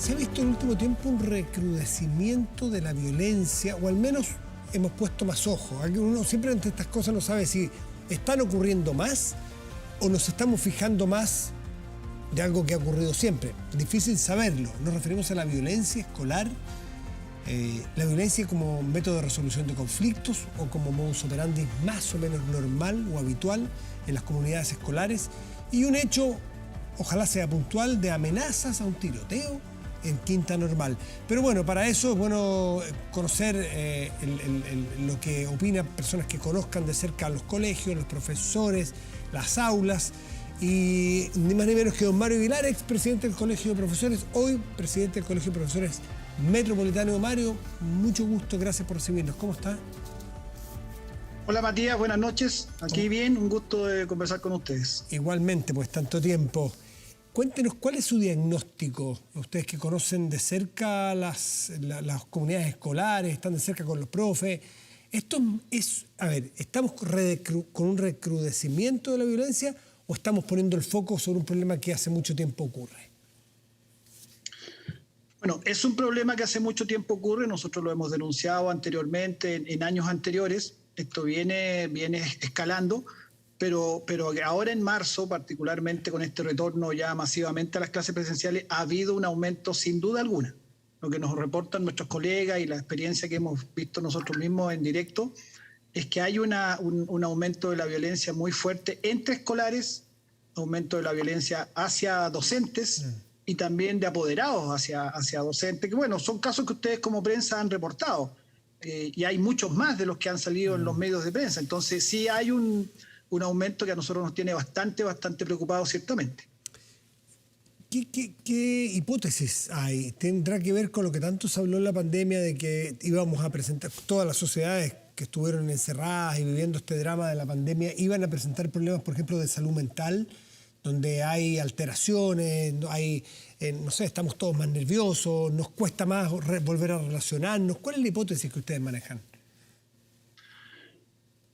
Se ha visto en el último tiempo un recrudecimiento de la violencia, o al menos hemos puesto más ojo. Uno siempre ante estas cosas no sabe si están ocurriendo más o nos estamos fijando más de algo que ha ocurrido siempre. Difícil saberlo. Nos referimos a la violencia escolar, la violencia como método de resolución de conflictos o como modus operandi más o menos normal o habitual en las comunidades escolares, y un hecho, ojalá sea puntual, de amenazas a un tiroteo en Quinta Normal. Pero bueno, para eso es bueno conocer lo que opinan personas que conozcan de cerca los colegios, los profesores, las aulas. Y ni más ni menos que don Mario Vilar, expresidente del Colegio de Profesores, hoy presidente del Colegio de Profesores Metropolitano. Mario, mucho gusto, gracias por recibirnos. ¿Cómo está? Hola Matías, buenas noches. Aquí bien, un gusto de conversar con ustedes. Igualmente, pues tanto tiempo. Cuéntenos, ¿cuál es su diagnóstico? Ustedes que conocen de cerca las comunidades escolares, están de cerca con los profes. Esto es, a ver, ¿estamos con un recrudecimiento de la violencia o estamos poniendo el foco sobre un problema que hace mucho tiempo ocurre? Bueno, es un problema que hace mucho tiempo ocurre. Nosotros lo hemos denunciado anteriormente, en años anteriores. Esto viene escalando. Pero ahora en marzo, particularmente con este retorno ya masivamente a las clases presenciales, ha habido un aumento sin duda alguna. Lo que nos reportan nuestros colegas y la experiencia que hemos visto nosotros mismos en directo es que hay un aumento de la violencia muy fuerte entre escolares, aumento de la violencia hacia docentes y también de apoderados hacia docentes, que bueno, son casos que ustedes como prensa han reportado, y hay muchos más de los que han salido en los medios de prensa. Entonces sí hay un aumento que a nosotros nos tiene bastante preocupados, ciertamente. ¿Qué hipótesis hay? ¿Tendrá que ver con lo que tanto se habló en la pandemia de que íbamos a presentar, todas las sociedades que estuvieron encerradas y viviendo este drama de la pandemia, iban a presentar problemas, por ejemplo, de salud mental, donde hay alteraciones, no sé, estamos todos más nerviosos, nos cuesta más volver a relacionarnos? ¿Cuál es la hipótesis que ustedes manejan?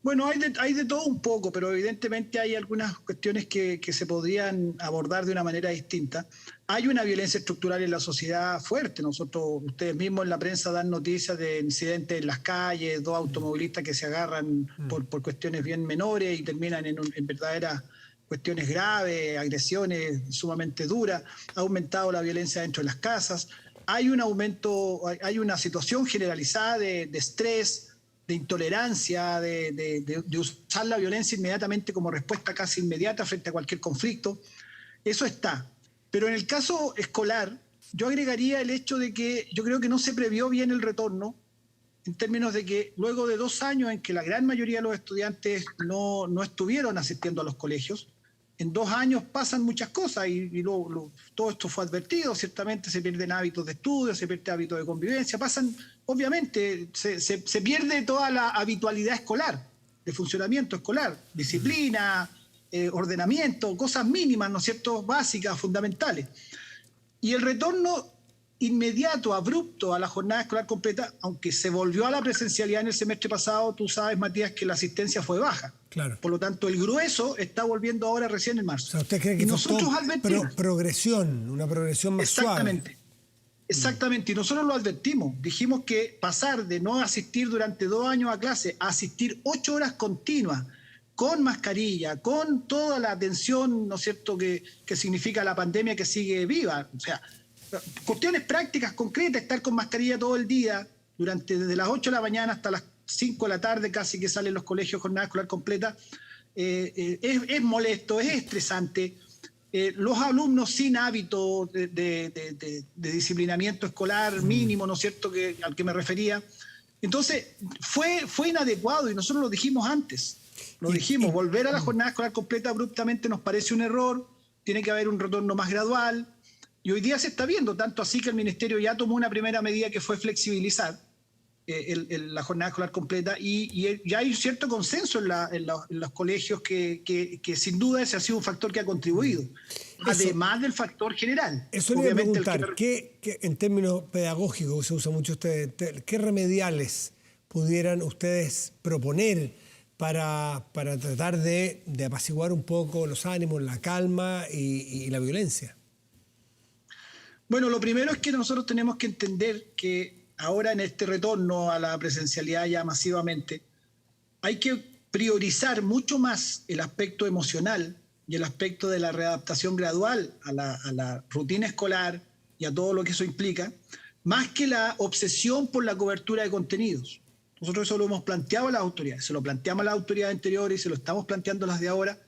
Bueno, hay de todo un poco, pero evidentemente hay algunas cuestiones que se podrían abordar de una manera distinta. Hay una violencia estructural en la sociedad fuerte. Ustedes mismos en la prensa dan noticias de incidentes en las calles, dos automovilistas que se agarran por cuestiones bien menores y terminan en verdaderas cuestiones graves, agresiones sumamente duras. Ha aumentado la violencia dentro de las casas. Hay un aumento, hay una situación generalizada de estrés, de intolerancia, de usar la violencia inmediatamente como respuesta casi inmediata frente a cualquier conflicto. Eso está. Pero en el caso escolar, yo agregaría el hecho de que yo creo que no se previó bien el retorno, en términos de que luego de 2 años en que la gran mayoría de los estudiantes no estuvieron asistiendo a los colegios, en 2 años pasan muchas cosas y todo esto fue advertido. Ciertamente se pierden hábitos de estudio, se pierde hábitos de convivencia, obviamente se pierde toda la habitualidad escolar, de funcionamiento escolar, disciplina, ordenamiento, cosas mínimas, ¿no es cierto?, básicas, fundamentales. Y el retorno inmediato, abrupto a la jornada escolar completa, aunque se volvió a la presencialidad en el semestre pasado, tú sabes, Matías, que la asistencia fue baja. Claro. Por lo tanto, el grueso está volviendo ahora recién en marzo. O sea, ¿usted cree que nosotros advertimos una progresión más suave? Exactamente, y nosotros lo advertimos. Dijimos que pasar de no asistir durante 2 años a clase a asistir 8 horas continuas, con mascarilla, con toda la atención, ¿no es cierto?, que significa la pandemia que sigue viva. O sea, cuestiones prácticas, concretas, estar con mascarilla todo el día, desde las 8 de la mañana hasta las 5 de la tarde, casi que salen los colegios jornada escolar completa, es molesto, es estresante. Los alumnos sin hábito de disciplinamiento escolar mínimo, ¿no es cierto?, al que me refería. Entonces, fue inadecuado y nosotros lo dijimos antes. Volver a la jornada escolar completa abruptamente nos parece un error, tiene que haber un retorno más gradual. Y hoy día se está viendo, tanto así que el Ministerio ya tomó una primera medida que fue flexibilizar la jornada escolar completa, y ya hay cierto consenso en los colegios que sin duda ese ha sido un factor que ha contribuido, además del factor general. Eso le iba a preguntar, ¿qué en términos pedagógicos se usa mucho qué remediales pudieran ustedes proponer para tratar de apaciguar un poco los ánimos, la calma y la violencia? Bueno, lo primero es que nosotros tenemos que entender que ahora en este retorno a la presencialidad ya masivamente, hay que priorizar mucho más el aspecto emocional y el aspecto de la readaptación gradual a la rutina escolar y a todo lo que eso implica, más que la obsesión por la cobertura de contenidos. Nosotros eso lo hemos planteado a las autoridades, se lo planteamos a las autoridades anteriores y se lo estamos planteando a las de ahora.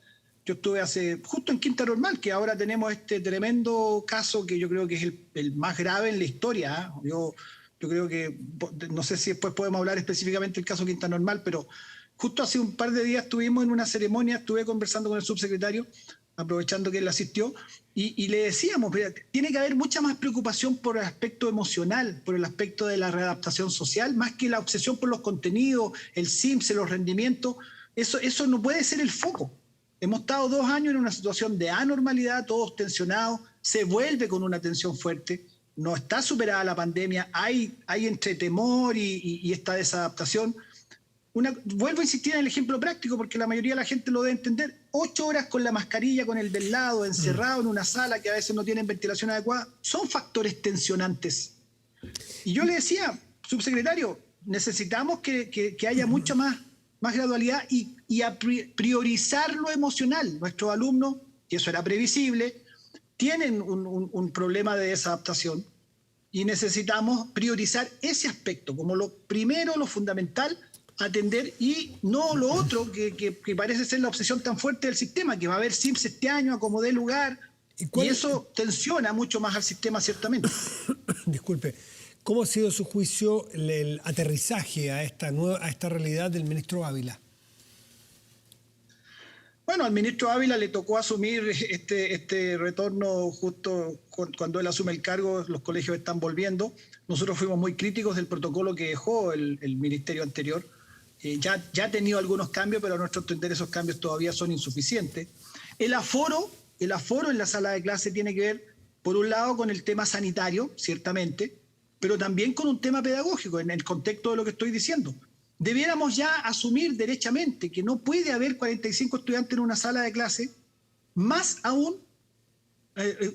Yo estuve justo en Quinta Normal, que ahora tenemos este tremendo caso que yo creo que es el más grave en la historia. Yo creo que, no sé si después podemos hablar específicamente del caso Quinta Normal, pero justo hace un par de días estuvimos en una ceremonia, estuve conversando con el subsecretario, aprovechando que él asistió, y le decíamos, tiene que haber mucha más preocupación por el aspecto emocional, por el aspecto de la readaptación social, más que la obsesión por los contenidos, el SIMS, los rendimientos. Eso no puede ser el foco. Hemos estado 2 años en una situación de anormalidad, todos tensionados, se vuelve con una tensión fuerte, no está superada la pandemia, hay entre temor y esta desadaptación. Vuelvo a insistir en el ejemplo práctico porque la mayoría de la gente lo debe entender. 8 horas con la mascarilla, con el del lado, encerrado en una sala que a veces no tienen ventilación adecuada, son factores tensionantes. Y yo le decía, subsecretario, necesitamos que haya mucha más gradualidad y a priorizar lo emocional. Nuestros alumnos, y eso era previsible, tienen un problema de desadaptación y necesitamos priorizar ese aspecto como lo primero, lo fundamental, atender, y no lo otro que parece ser la obsesión tan fuerte del sistema, que va a haber SIMS este año a como dé lugar, y eso tensiona mucho más al sistema, ciertamente. Disculpe, ¿cómo ha sido su juicio el aterrizaje a esta realidad del ministro Ávila? Bueno, al ministro Ávila le tocó asumir este retorno justo cuando él asume el cargo, los colegios están volviendo. Nosotros fuimos muy críticos del protocolo que dejó el ministerio anterior. Ya ha tenido algunos cambios, pero a nuestro entender esos cambios todavía son insuficientes. El aforo en la sala de clase tiene que ver, por un lado, con el tema sanitario, ciertamente, pero también con un tema pedagógico, en el contexto de lo que estoy diciendo. Debiéramos ya asumir derechamente que no puede haber 45 estudiantes en una sala de clase, más aún,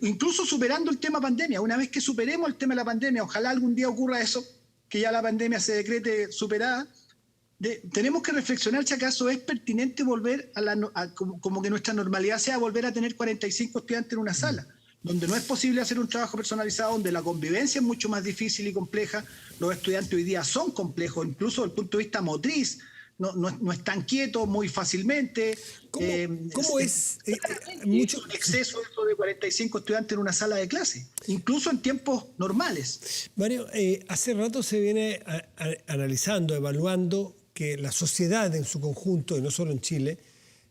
incluso superando el tema pandemia. Una vez que superemos el tema de la pandemia, ojalá algún día ocurra eso, que ya la pandemia se decrete superada, tenemos que reflexionar si acaso es pertinente volver como que nuestra normalidad sea volver a tener 45 estudiantes en una sala, donde no es posible hacer un trabajo personalizado, donde la convivencia es mucho más difícil y compleja. Los estudiantes hoy día son complejos, incluso desde el punto de vista motriz, no están quietos muy fácilmente. ¿Cómo es? Mucho exceso de 45 estudiantes en una sala de clase, incluso en tiempos normales. Mario, hace rato se viene analizando, evaluando que la sociedad en su conjunto, y no solo en Chile,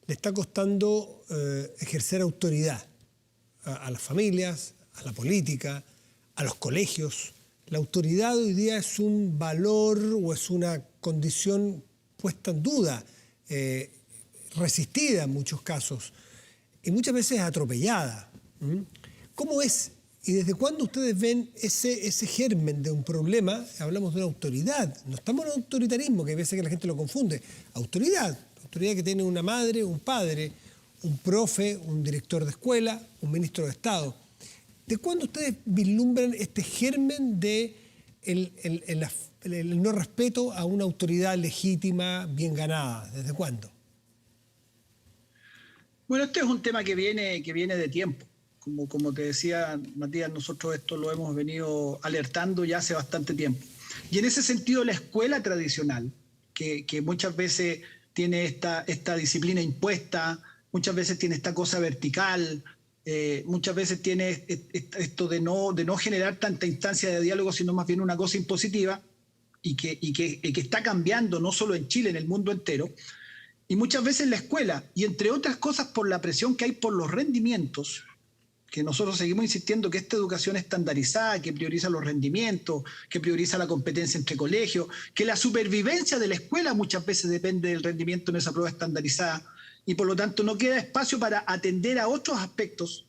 le está costando ejercer autoridad a las familias, a la política, a los colegios. La autoridad hoy día es un valor o es una condición puesta en duda, resistida en muchos casos y muchas veces atropellada. ¿Cómo es y desde cuándo ustedes ven ese germen de un problema? Hablamos de una autoridad, no estamos en un autoritarismo, que hay veces que la gente lo confunde. Autoridad que tiene una madre, un padre, un profe, un director de escuela, un ministro de Estado. ¿De cuándo ustedes vislumbran este germen de el no respeto a una autoridad legítima, bien ganada? ¿Desde cuándo? Bueno, este es un tema que viene de tiempo. Como te decía, Matías, nosotros esto lo hemos venido alertando ya hace bastante tiempo. Y en ese sentido, la escuela tradicional, que muchas veces tiene esta disciplina impuesta, muchas veces tiene esta cosa vertical, muchas veces tiene esto de no generar tanta instancia de diálogo, sino más bien una cosa impositiva, y que está cambiando no solo en Chile, en el mundo entero, y muchas veces la escuela, y entre otras cosas por la presión que hay por los rendimientos, que nosotros seguimos insistiendo que esta educación estandarizada, que prioriza los rendimientos, que prioriza la competencia entre colegios, que la supervivencia de la escuela muchas veces depende del rendimiento en esa prueba estandarizada, y por lo tanto no queda espacio para atender a otros aspectos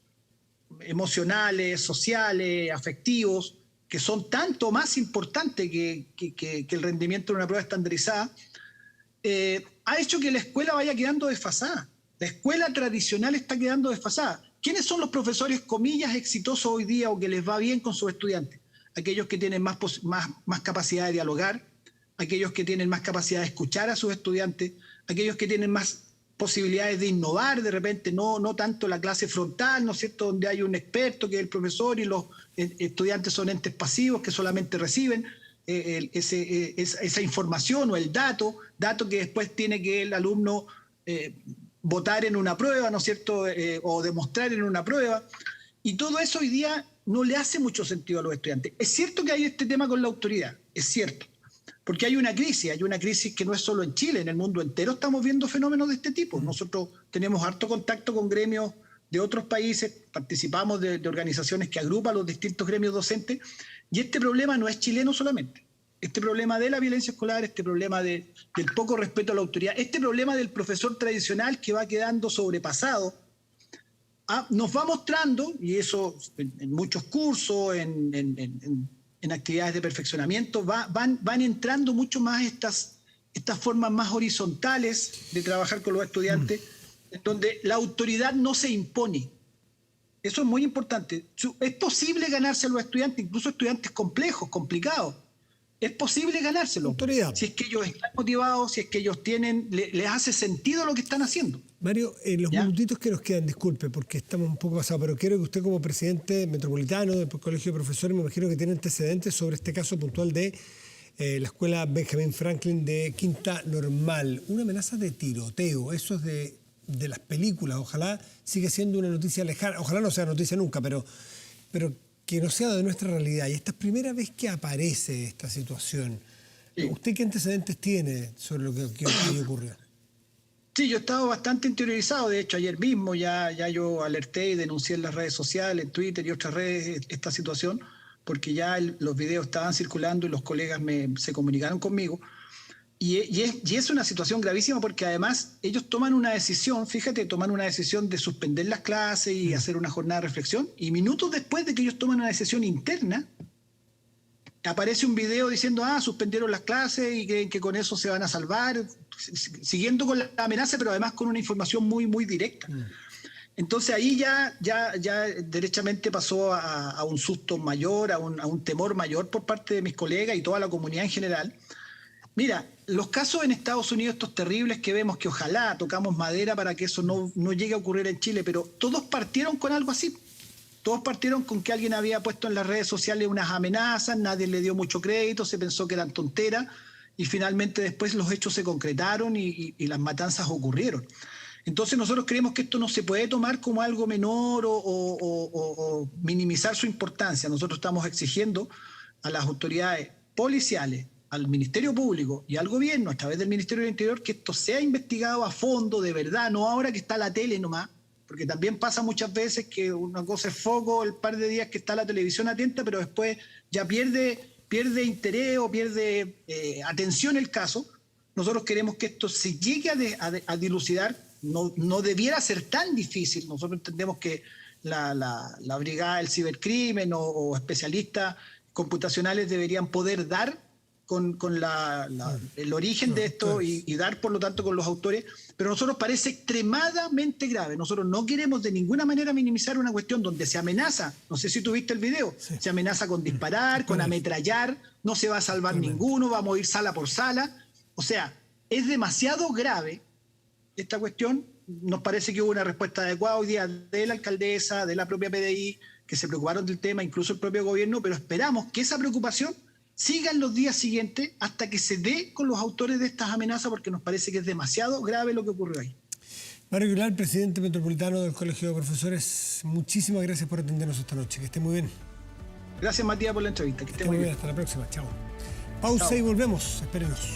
emocionales, sociales, afectivos, que son tanto más importantes que el rendimiento de una prueba estandarizada, ha hecho que la escuela vaya quedando desfasada. La escuela tradicional está quedando desfasada. ¿Quiénes son los profesores, comillas, exitosos hoy día o que les va bien con sus estudiantes? Aquellos que tienen más capacidad de dialogar, aquellos que tienen más capacidad de escuchar a sus estudiantes, aquellos que tienen más posibilidades de innovar de repente, no tanto la clase frontal, ¿no es cierto?, donde hay un experto que es el profesor y los estudiantes son entes pasivos que solamente reciben esa información o el dato que después tiene que el alumno votar en una prueba, ¿no es cierto?, o demostrar en una prueba. Y todo eso hoy día no le hace mucho sentido a los estudiantes. Es cierto que hay este tema con la autoridad, es cierto, porque hay una crisis que no es solo en Chile, en el mundo entero estamos viendo fenómenos de este tipo. Nosotros tenemos harto contacto con gremios de otros países, participamos de organizaciones que agrupan los distintos gremios docentes, y este problema no es chileno solamente. Este problema de la violencia escolar, este problema del poco respeto a la autoridad, este problema del profesor tradicional que va quedando sobrepasado, nos va mostrando, y eso en muchos cursos, en actividades de perfeccionamiento, van entrando mucho más estas formas más horizontales de trabajar con los estudiantes, donde la autoridad no se impone. Eso es muy importante. Es posible ganarse a los estudiantes, incluso estudiantes complejos, complicados. Es posible ganárselo. Autoridad. Si es que ellos están motivados, si es que ellos les hace sentido lo que están haciendo. Mario, en los minutitos que nos quedan, disculpe, porque estamos un poco pasados, pero quiero que usted como presidente metropolitano del Colegio de Profesores, me imagino que tiene antecedentes sobre este caso puntual de la escuela Benjamin Franklin de Quinta Normal. Una amenaza de tiroteo, eso es de las películas. Ojalá siga siendo una noticia lejana, ojalá no sea noticia nunca, pero que no sea de nuestra realidad. Y esta es primera vez que aparece esta situación. Sí. ¿Usted qué antecedentes tiene sobre lo que ocurrió? Sí, yo he estado bastante interiorizado. De hecho, ayer mismo ya yo alerté y denuncié en las redes sociales, en Twitter y otras redes, esta situación, porque ya los videos estaban circulando y los colegas se comunicaron conmigo. Y es una situación gravísima porque además ellos toman una decisión, fíjate, toman una decisión de suspender las clases y hacer una jornada de reflexión, y minutos después de que ellos toman una decisión interna, aparece un video diciendo, suspendieron las clases y creen que con eso se van a salvar, siguiendo con la amenaza, pero además con una información muy, muy directa. Entonces ahí ya derechamente pasó a un susto mayor, a un temor mayor por parte de mis colegas y toda la comunidad en general. Mira, los casos en Estados Unidos, estos terribles que vemos, que ojalá tocamos madera para que eso no llegue a ocurrir en Chile, pero todos partieron con algo así. Todos partieron con que alguien había puesto en las redes sociales unas amenazas, nadie le dio mucho crédito, se pensó que eran tonteras, y finalmente después los hechos se concretaron y las matanzas ocurrieron. Entonces nosotros creemos que esto no se puede tomar como algo menor o minimizar su importancia. Nosotros estamos exigiendo a las autoridades policiales, al Ministerio Público y al gobierno, a través del Ministerio del Interior, que esto sea investigado a fondo, de verdad, no ahora que está la tele nomás, porque también pasa muchas veces que una cosa es foco, el par de días que está la televisión atenta, pero después ya pierde interés o pierde atención el caso. Nosotros queremos que esto se llegue a dilucidar, no debiera ser tan difícil. Nosotros entendemos que la brigada del cibercrimen o especialistas computacionales deberían poder dar con el origen de esto y dar, por lo tanto, con los autores, pero a nosotros parece extremadamente grave. Nosotros no queremos de ninguna manera minimizar una cuestión donde se amenaza, no sé si tú viste el video, se amenaza con disparar, con ametrallar, no se va a salvar ninguno, vamos a ir sala por sala. O sea, es demasiado grave esta cuestión. Nos parece que hubo una respuesta adecuada hoy día de la alcaldesa, de la propia PDI, que se preocuparon del tema, incluso el propio gobierno, pero esperamos que esa preocupación siga en los días siguientes hasta que se dé con los autores de estas amenazas, porque nos parece que es demasiado grave lo que ocurrió ahí. Mario Giral, presidente metropolitano del Colegio de Profesores, muchísimas gracias por atendernos esta noche. Que esté muy bien. Gracias, Matías, por la entrevista. Que esté muy bien. Hasta la próxima. Chao. Pausa y volvemos. Espérenos.